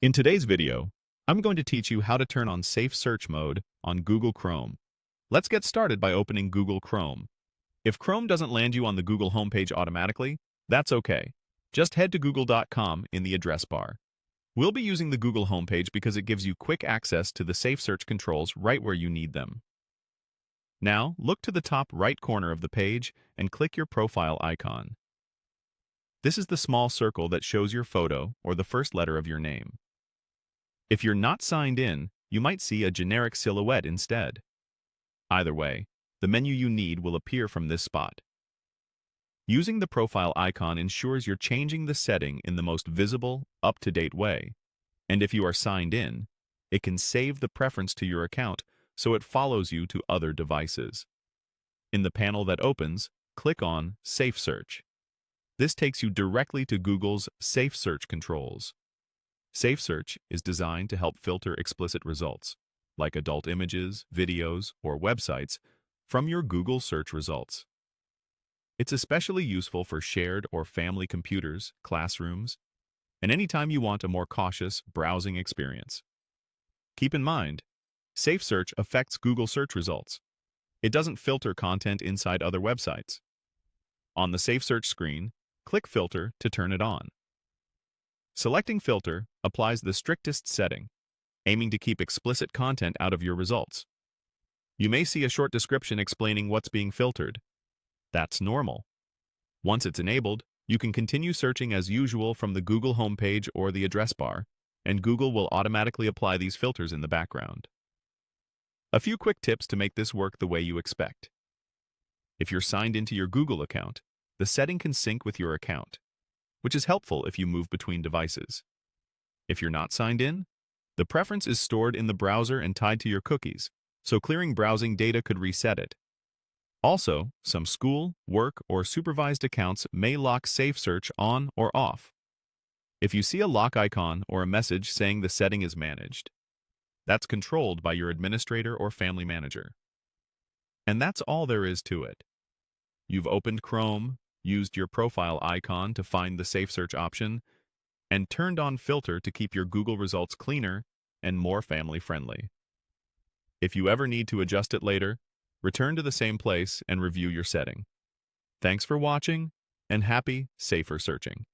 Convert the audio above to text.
In today's video, I'm going to teach you how to turn on Safe Search mode on Google Chrome. Let's get started by opening Google Chrome. If Chrome doesn't land you on the Google homepage automatically, that's okay. Just head to google.com in the address bar. We'll be using the Google homepage because it gives you quick access to the Safe Search controls right where you need them. Now, look to the top right corner of the page and click your profile icon. This is the small circle that shows your photo or the first letter of your name. If you're not signed in, you might see a generic silhouette instead. Either way, the menu you need will appear from this spot. Using the profile icon ensures you're changing the setting in the most visible, up-to-date way. And if you are signed in, it can save the preference to your account so it follows you to other devices. In the panel that opens, click on SafeSearch. This takes you directly to Google's Safe Search controls. SafeSearch is designed to help filter explicit results, like adult images, videos, or websites, from your Google search results. It's especially useful for shared or family computers, classrooms, and anytime you want a more cautious browsing experience. Keep in mind, SafeSearch affects Google search results. It doesn't filter content inside other websites. On the SafeSearch screen, click Filter to turn it on. Selecting Filter applies the strictest setting, aiming to keep explicit content out of your results. You may see a short description explaining what's being filtered. That's normal. Once it's enabled, you can continue searching as usual from the Google homepage or the address bar, and Google will automatically apply these filters in the background. A few quick tips to make this work the way you expect. If you're signed into your Google account, the setting can sync with your account, which is helpful if you move between devices. If you're not signed in, the preference is stored in the browser and tied to your cookies, so clearing browsing data could reset it. Also, some school, work, or supervised accounts may lock SafeSearch on or off. If you see a lock icon or a message saying the setting is managed, that's controlled by your administrator or family manager. And that's all there is to it. You've opened Chrome, used your profile icon to find the SafeSearch option, and turned on Filter to keep your Google results cleaner and more family-friendly. If you ever need to adjust it later, return to the same place and review your setting. Thanks for watching, and happy, safer searching.